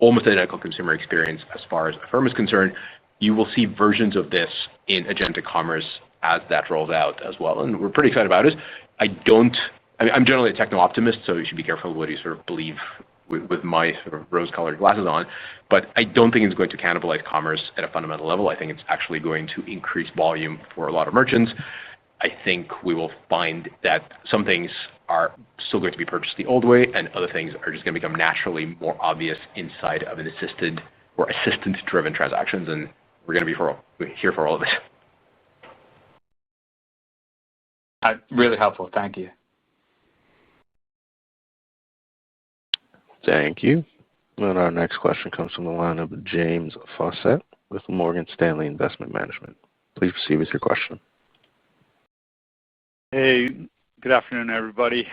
almost identical consumer experience as far as Affirm is concerned. You will see versions of this in agentic commerce as that rolls out as well. And we're pretty excited about it. I'm generally a techno-optimist, so you should be careful what you sort of believe with my sort of rose-colored glasses on. But I don't think it's going to cannibalize commerce at a fundamental level. I think it's actually going to increase volume for a lot of merchants. I think we will find that some things are still going to be purchased the old way, and other things are just going to become naturally more obvious inside of an assisted or assistant-driven transactions. And we're going to be here for all of this. Really helpful. Thank you. Thank you. And our next question comes from the line of James Fawcett with Morgan Stanley Investment Management. Please proceed with your question. Hey, good afternoon, everybody.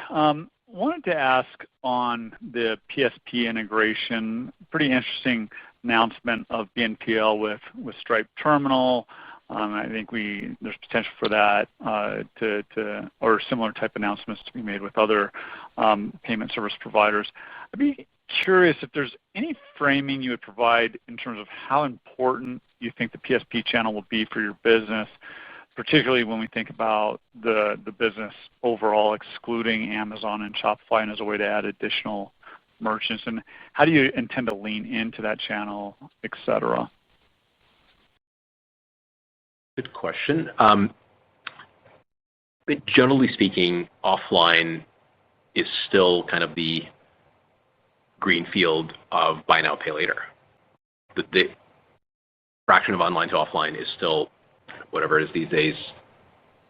Wanted to ask on the PSP integration, pretty interesting announcement of BNPL with Stripe Terminal. I think there's potential for that or similar type announcements to be made with other payment service providers. I'd be curious if there's any framing you would provide in terms of how important you think the PSP channel will be for your business, particularly when we think about the business overall, excluding Amazon and Shopify, and as a way to add additional merchants. And how do you intend to lean into that channel, et cetera? Good question. But generally speaking, offline is still kind of the greenfield of buy now, pay later. The fraction of online to offline is still whatever it is these days,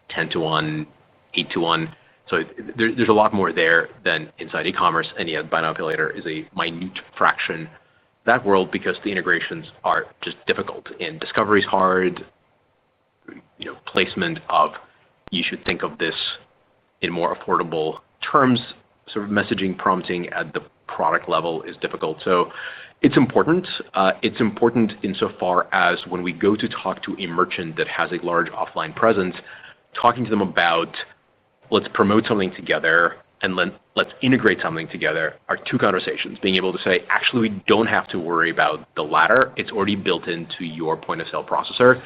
10 to 1, 8 to 1. So there's a lot more there than inside e-commerce, and yet buy now, pay later is a minute fraction of that world because the integrations are just difficult and discovery is hard. Placement of you should think of this in more affordable terms, sort of messaging prompting at the product level is difficult. So it's important. It's important insofar as when we go to talk to a merchant that has a large offline presence, talking to them about let's promote something together and let's integrate something together are two conversations. Being able to say, actually, we don't have to worry about the latter. It's already built into your point of sale processor.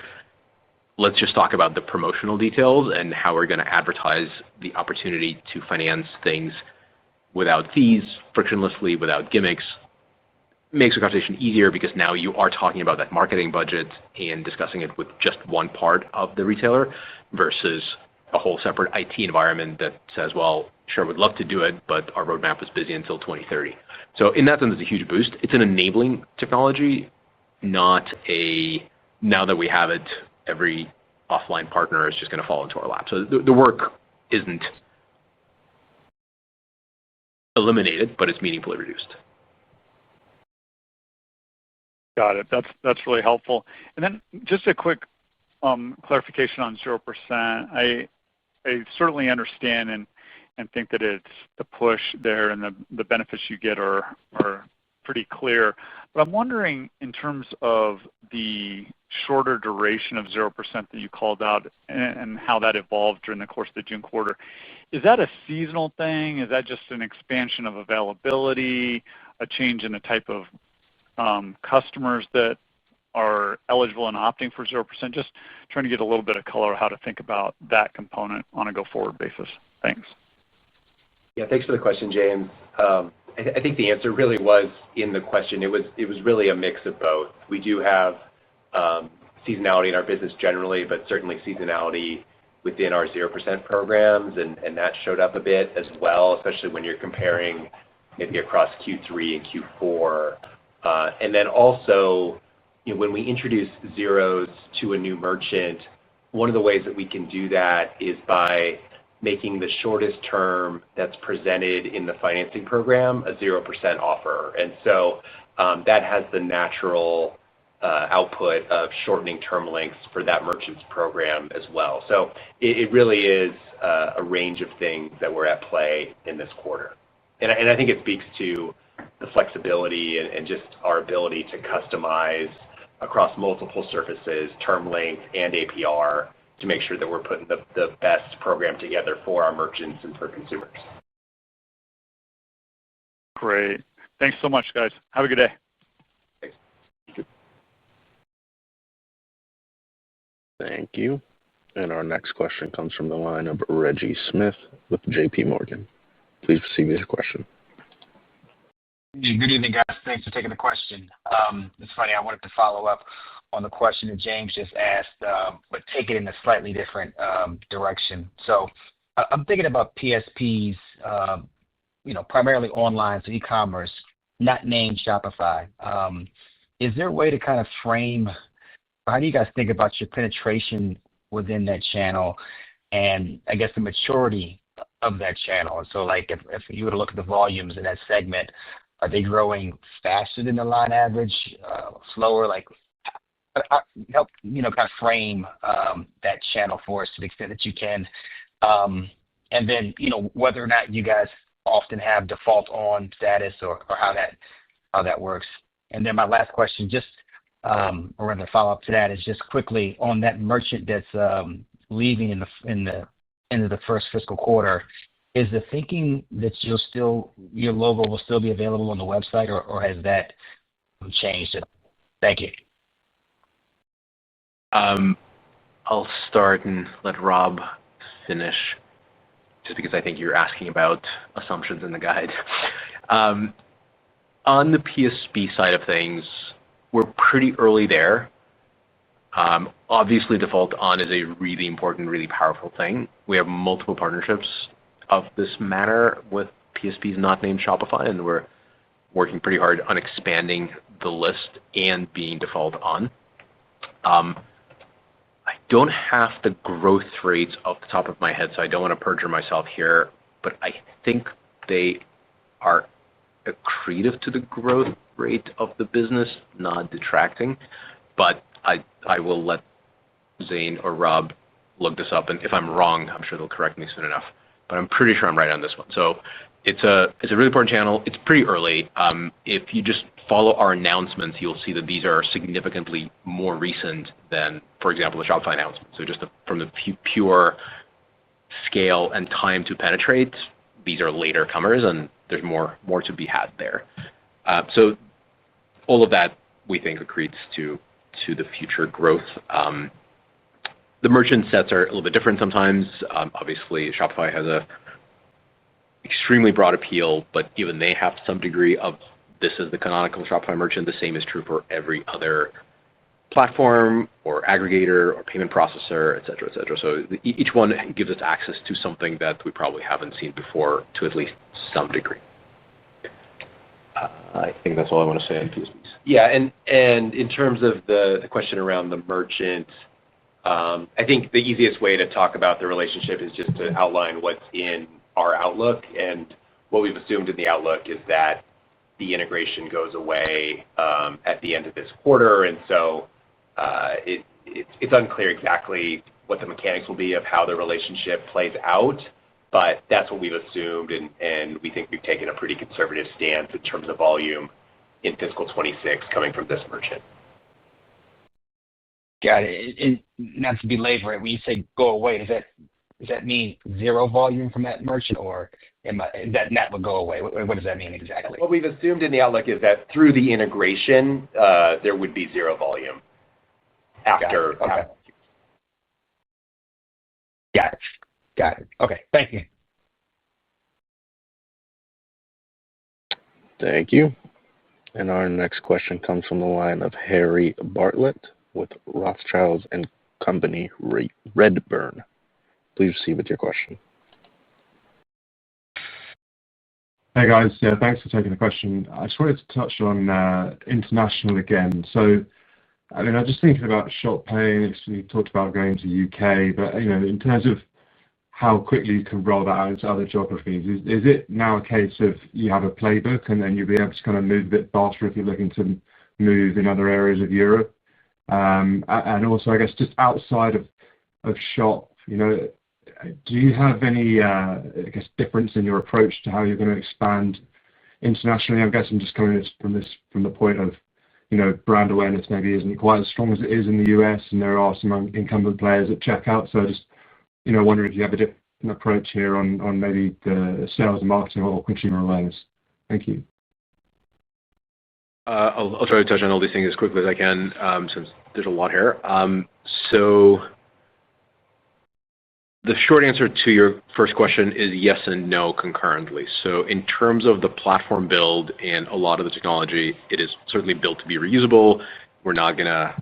Let's just talk about the promotional details and how we're going to advertise the opportunity to finance things without fees, frictionlessly, without gimmicks. Makes the conversation easier because now you are talking about that marketing budget and discussing it with just one part of the retailer versus a whole separate IT environment that says, well, sure, we'd love to do it, but our roadmap is busy until 2030. So in that sense, it's a huge boost. It's an enabling technology, not a now that we have it, every offline partner is just going to fall into our lap. So the work isn't eliminated, but it's meaningfully reduced. Got it. That's really helpful. And then just a quick clarification on 0%. I certainly understand and think that it's the push there and the benefits you get are pretty clear. But I'm wondering, in terms of the shorter duration of 0% that you called out and how that evolved during the course of the June quarter, is that a seasonal thing? Is that just an expansion of availability, a change in the type of customers that are eligible and opting for 0%? Just trying to get a little bit of color how to think about that component on a go-forward basis. Thanks. Yeah, thanks for the question, James. I think the answer really was in the question. It was really a mix of both. We do have seasonality in our business generally, but certainly seasonality within our 0% programs, and that showed up a bit as well, especially when you're comparing maybe across Q3 and Q4. And then also, when we introduce zeros to a new merchant, one of the ways that we can do that is by making the shortest term that's presented in the financing program a 0% offer. And so that has the natural output of shortening term lengths for that merchant's program as well. So it really is a range of things that were at play in this quarter. And I think it speaks to the flexibility and just our ability to customize across multiple surfaces, term length and APR, to make sure that we're putting the best program together for our merchants and for consumers. Great. Thanks so much, guys. Have a good day. Thanks. Thank you. And our next question comes from the line of Reggie Smith with JP Morgan. Please proceed with your question. Good evening, guys. Thanks for taking the question. It's funny, I wanted to follow up on the question that James just asked, but take it in a slightly different direction. So I'm thinking about PSPs, primarily online, so e-commerce, not named Shopify. Is there a way to kind of frame, how do you guys think about your penetration within that channel and I guess the maturity of that channel? So like if you were to look at the volumes in that segment, are they growing faster than the line average, slower? Like help kind of frame that channel for us to the extent that you can, and then whether or not you guys often have default on status or how that works. And then my last question, just or rather follow up to that, is just quickly on that merchant that's leaving in the end of the first fiscal quarter. Is the thinking that your logo will still be available on the website, or has that changed? Thank you. I'll start and let Rob finish, just because I think you're asking about assumptions in the guide. On the PSP side of things, we're pretty early there. Obviously, default on is a really important, really powerful thing. We have multiple partnerships of this matter with PSPs not named Shopify, and we're working pretty hard on expanding the list and being default on. I don't have the growth rates off the top of my head, so I don't want to perjure myself here, but I think they are accretive to the growth rate of the business, not detracting. But I will let Zane or Rob look this up, and if I'm wrong, I'm sure they'll correct me soon enough. But I'm pretty sure I'm right on this one. So it's a really important channel. It's pretty early. If you just follow our announcements, you'll see that these are significantly more recent than, for example, the Shopify announcement. So just from the pure scale and time to penetrate, these are later comers, and there's more to be had there. So all of that we think accretes to the future growth. The merchant sets are a little bit different sometimes. Obviously, Shopify has a extremely broad appeal, but even they have some degree of this is the canonical Shopify merchant. The same is true for every other platform or aggregator or payment processor, et cetera, et cetera. So each one gives us access to something that we probably haven't seen before to at least some degree. I think that's all I want to say on PSPs. Yeah, and in terms of the question around the merchant, I think the easiest way to talk about the relationship is just to outline what's in our outlook. And what we've assumed in the outlook is that the integration goes away at the end of this quarter. And so it's unclear exactly what the mechanics will be of how the relationship plays out. But that's what we've assumed, and we think we've taken a pretty conservative stance in terms of volume in fiscal 26 coming from this merchant. Got it. And not to belabor it, when you say go away, does that mean zero volume from that merchant, or that would go away? What does that mean exactly? What we've assumed in the outlook is that through the integration, there would be zero volume after. Okay. Got it. Okay. Thank you. Thank you. And our next question comes from the line of Harry Bartlett with Rothschilds and Company, Redburn. Please proceed with your question. Hey guys, yeah, thanks for taking the question. I just wanted to touch on international again. So, I mean, I'm just thinking about Shop Pay. You talked about going to the UK, but in terms of how quickly you can roll that out into other geographies, is it now a case of you have a playbook and then you'll be able to kind of move a bit faster if you're looking to move in other areas of Europe? And also, I guess, just outside of Shop, do you have any, difference in your approach to how you're going to expand internationally? I'm guessing just coming from the point of, brand awareness maybe isn't quite as strong as it is in the US, and there are some incumbent players at checkout. So I just, wondering if you have a different approach here on maybe the sales and marketing or consumer awareness. Thank you. I'll try to touch on all these things as quickly as I can, since there's a lot here. So the short answer to your first question is yes and no concurrently. So in terms of the platform build and a lot of the technology, it is certainly built to be reusable. We're not going to,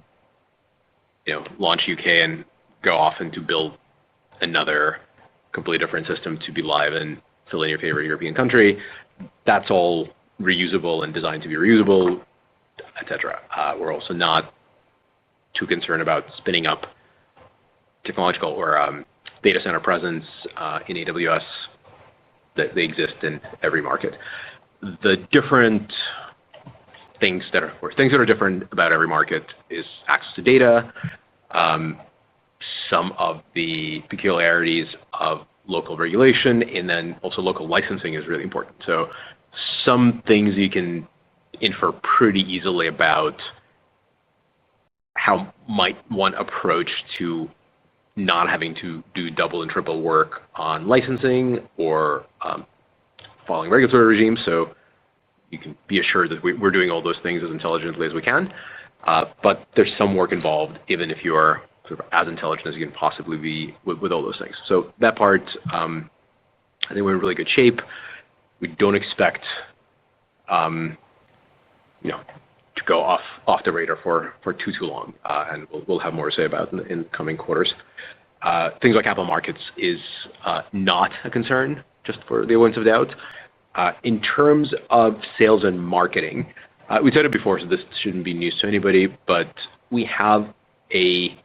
launch UK and go off and to build another completely different system to be live and fill in your favorite European country. That's all reusable and designed to be reusable, etc. We're also not too concerned about spinning up technological or data center presence in AWS that they exist in every market. The different things that are different about every market is access to data, some of the peculiarities of local regulation, and then also local licensing is really important. So some things you can infer pretty easily about how might one approach to not having to do double and triple work on licensing or following regulatory regimes. So you can be assured that we're doing all those things as intelligently as we can. But there's some work involved, even if you are sort of as intelligent as you can possibly be with all those things. So that part, I think we're in really good shape. We don't expect, to go off the radar for too long, and we'll have more to say about in coming quarters. Things like capital markets is not a concern, just for the avoidance of doubt. In terms of sales and marketing, we said it before, so this shouldn't be news to anybody, but we have a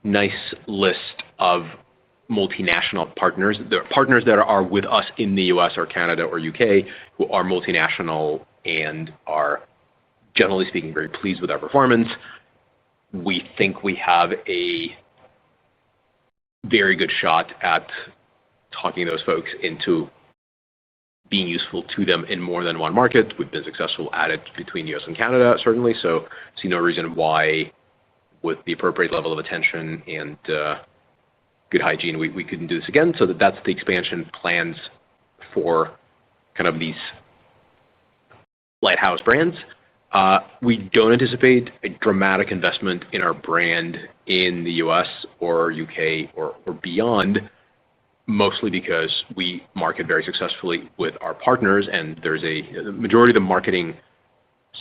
nice list of multinational partners. There are partners that are with us in the US or Canada or UK who are multinational and are, generally speaking, very pleased with our performance. We think we have a very good shot at talking those folks into being useful to them in more than one market. We've been successful at it between US and Canada, certainly, so I see no reason why, with the appropriate level of attention and good hygiene, we couldn't do this again. So that's the expansion plans for kind of these lighthouse brands. We don't anticipate a dramatic investment in our brand in the US or UK or beyond, mostly because we market very successfully with our partners, and the majority of the marketing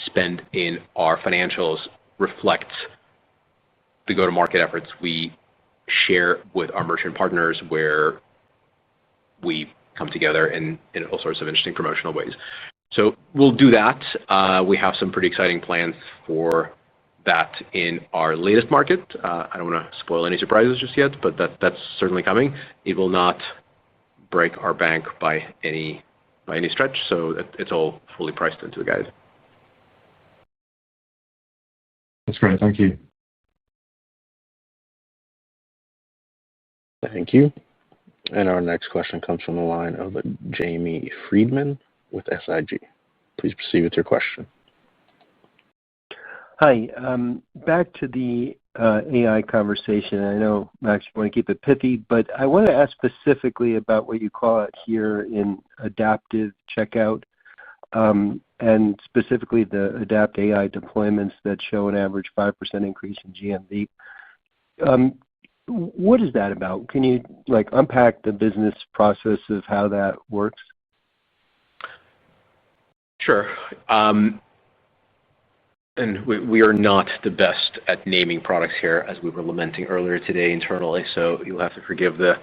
spend in our financials reflects the go-to-market efforts we share with our merchant partners, where we come together in all sorts of interesting promotional ways. So we'll do that. We have some pretty exciting plans for that in our latest market. I don't want to spoil any surprises just yet, but that's certainly coming. It will not break our bank by any stretch, so it's all fully priced into the guide. That's great. Thank you. Thank you. And our next question comes from the line of Jamie Friedman with SIG. Please proceed with your question. Hi. Back to the AI conversation. I know, Max, you want to keep it pithy, but I want to ask specifically about what you call it here in adaptive checkout, and specifically the Adapt AI deployments that show an average 5% increase in GMV. What is that about? Can you unpack the business process of how that works? Sure. And we are not the best at naming products here, as we were lamenting earlier today internally, so you'll have to forgive the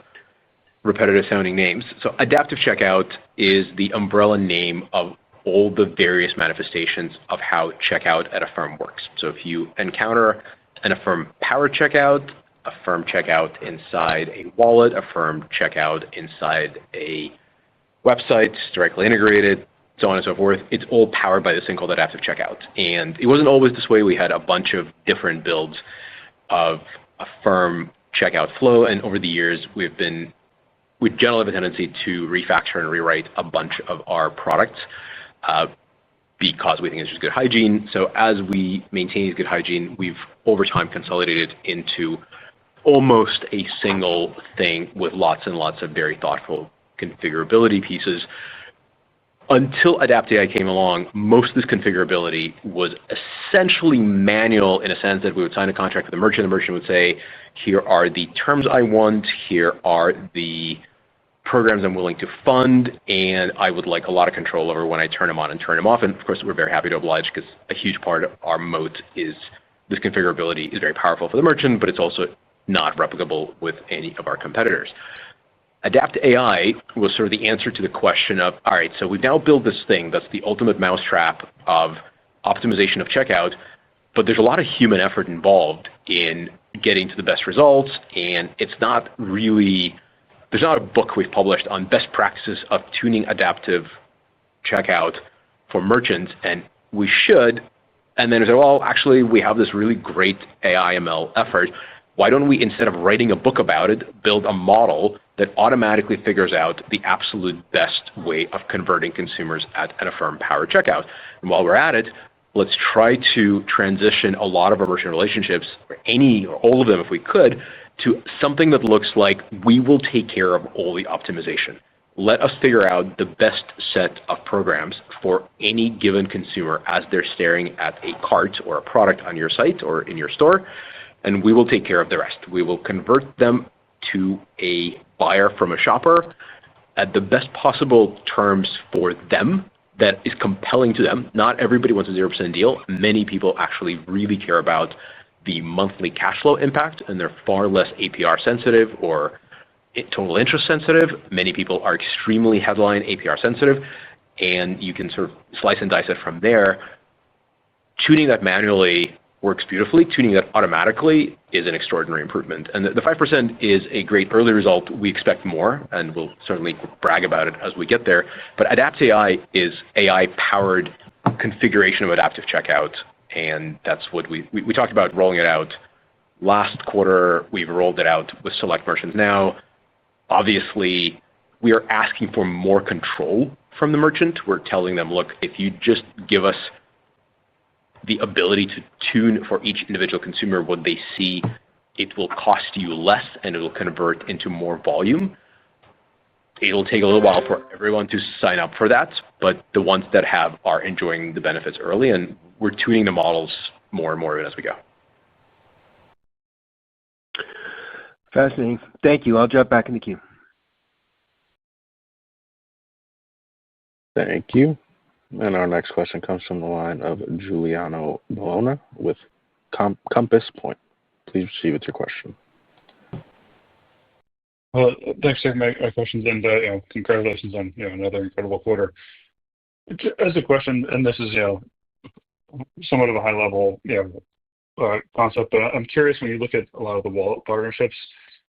repetitive sounding names. So adaptive checkout is the umbrella name of all the various manifestations of how checkout at Affirm works. So if you encounter an Affirm powered checkout, Affirm checkout inside a wallet, Affirm checkout inside a website directly integrated, so on and so forth, it's all powered by this thing called adaptive checkout. And it wasn't always this way. We had a bunch of different builds of Affirm checkout flow, and over the years we generally have a tendency to refactor and rewrite a bunch of our products because we think it's just good hygiene. So as we maintain good hygiene, we've over time consolidated into almost a single thing with lots and lots of very thoughtful configurability pieces. Until Adapt AI came along, most of this configurability was essentially manual, in a sense that we would sign a contract with the merchant would say, here are the terms I want, here are the programs I'm willing to fund, and I would like a lot of control over when I turn them on and turn them off. And of course, we're very happy to oblige, because a huge part of our moat is this configurability is very powerful for the merchant, but it's also not replicable with any of our competitors. Adapt AI was sort of the answer to the question of, all right, so we've now built this thing that's the ultimate mousetrap of optimization of checkout, but there's a lot of human effort involved in getting to the best results, and there's not a book we've published on best practices of tuning adaptive checkout for merchants, and we should. And then we say, well, actually, we have this really great AI ML effort. Why don't we, instead of writing a book about it, build a model that automatically figures out the absolute best way of converting consumers at an Affirm-powered checkout? And while we're at it, let's try to transition a lot of our merchant relationships, or any or all of them if we could, to something that looks like we will take care of all the optimization. Let us figure out the best set of programs for any given consumer as they're staring at a cart or a product on your site or in your store, and we will take care of the rest. We will convert them to a buyer from a shopper at the best possible terms for them that is compelling to them. Not everybody wants a 0% deal. Many people actually really care about the monthly cash flow impact, and they're far less APR sensitive or total interest sensitive. Many people are extremely headline APR sensitive, and you can sort of slice and dice it from there. Tuning that manually works beautifully. Tuning that automatically is an extraordinary improvement. And the 5% is a great early result. We expect more, and we'll certainly brag about it as we get there. But Adapt AI is AI-powered configuration of adaptive checkout, and that's what we talked about rolling it out last quarter. We've rolled it out with select merchants now. Obviously, we are asking for more control from the merchant. We're telling them, look, if you just give us the ability to tune for each individual consumer what they see, it will cost you less and it will convert into more volume. It'll take a little while for everyone to sign up for that, but the ones that have are enjoying the benefits early, and we're tuning the models more and more as we go. Fascinating. Thank you. I'll jump back in the queue. Thank you. And our next question comes from the line of Giuliano Bologna with Compass Point. Please proceed with your question. Well, thanks for taking my questions, and congratulations on another incredible quarter. As a question, and this is somewhat of a high level concept, but I'm curious, when you look at a lot of the wallet partnerships,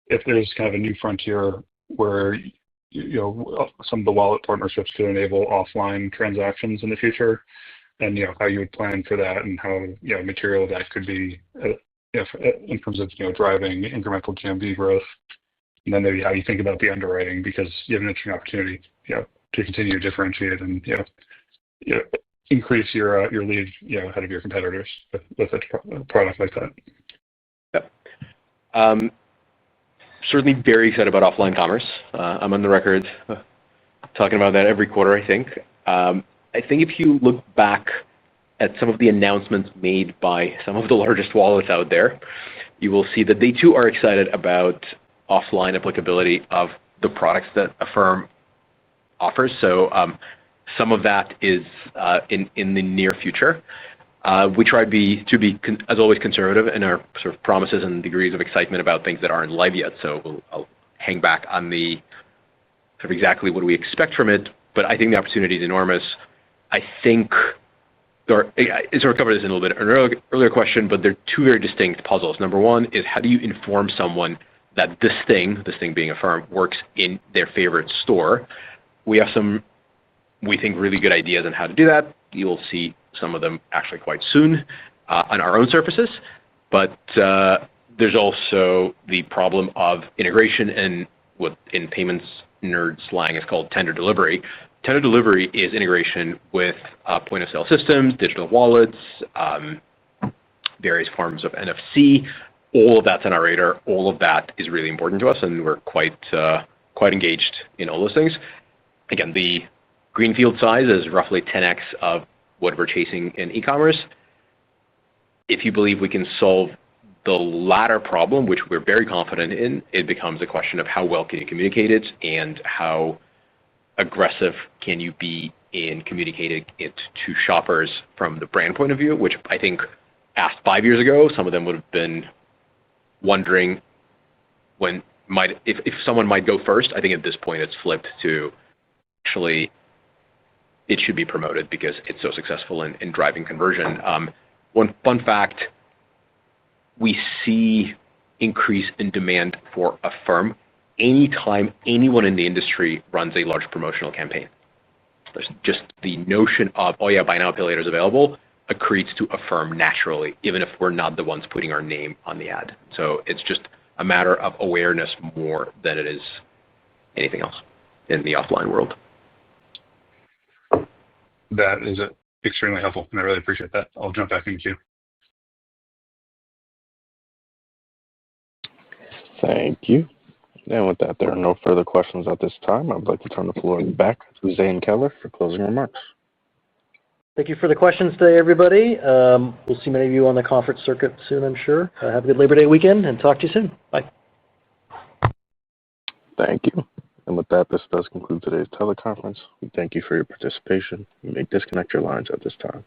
if there's kind of a new frontier where some of the wallet partnerships could enable offline transactions in the future, and how you would plan for that, and how material that could be in terms of driving incremental GMV growth, and then maybe how you think about the underwriting, because you have an interesting opportunity to continue to differentiate and increase your lead ahead of your competitors with a product like that. Yep. Certainly very excited about offline commerce. I'm on the record talking about that every quarter, I think. I think if you look back at some of the announcements made by some of the largest wallets out there, you will see that they too are excited about offline applicability of the products that Affirm offers. So some of that is in the near future. We try to be, as always, conservative in our sort of promises and degrees of excitement about things that aren't live yet. So I'll hang back on the sort of exactly what we expect from it. But I think the opportunity is enormous. I think I sort of covered this in a little bit an earlier question, but they're two very distinct puzzles. Number one is, how do you inform someone that this thing being Affirm, works in their favorite store? We have some, we think, really good ideas on how to do that. You will see some of them actually quite soon on our own surfaces. But there's also the problem of integration and what in payments nerd slang is called tender delivery. Tender delivery is integration with point-of-sale systems, digital wallets, various forms of NFC. All of that's on our radar. All of that is really important to us, and we're quite engaged in all those things. Again, the greenfield size is roughly 10x of what we're chasing in e-commerce. If you believe we can solve the latter problem, which we're very confident in, it becomes a question of how well can you communicate it and how aggressive can you be in communicating it to shoppers from the brand point of view, which I think asked 5 years ago, some of them would have been wondering if someone might go first. I think at this point it's flipped to actually it should be promoted because it's so successful in driving conversion. One fun fact, we see increase in demand for Affirm anytime anyone in the industry runs a large promotional campaign. Just the notion of, oh yeah, buy now, pay later is available, accretes to Affirm naturally, even if we're not the ones putting our name on the ad. So it's just a matter of awareness more than it is anything else in the offline world. That is extremely helpful, and I really appreciate that. I'll jump back in queue. Thank you. And with that, there are no further questions at this time. I'd like to turn the floor back to Zane Keller for closing remarks. Thank you for the questions today, everybody. We'll see many of you on the conference circuit soon, I'm sure. Have a good Labor Day weekend, and talk to you soon. Bye. Thank you. And with that, this does conclude today's teleconference. We thank you for your participation. You may disconnect your lines at this time.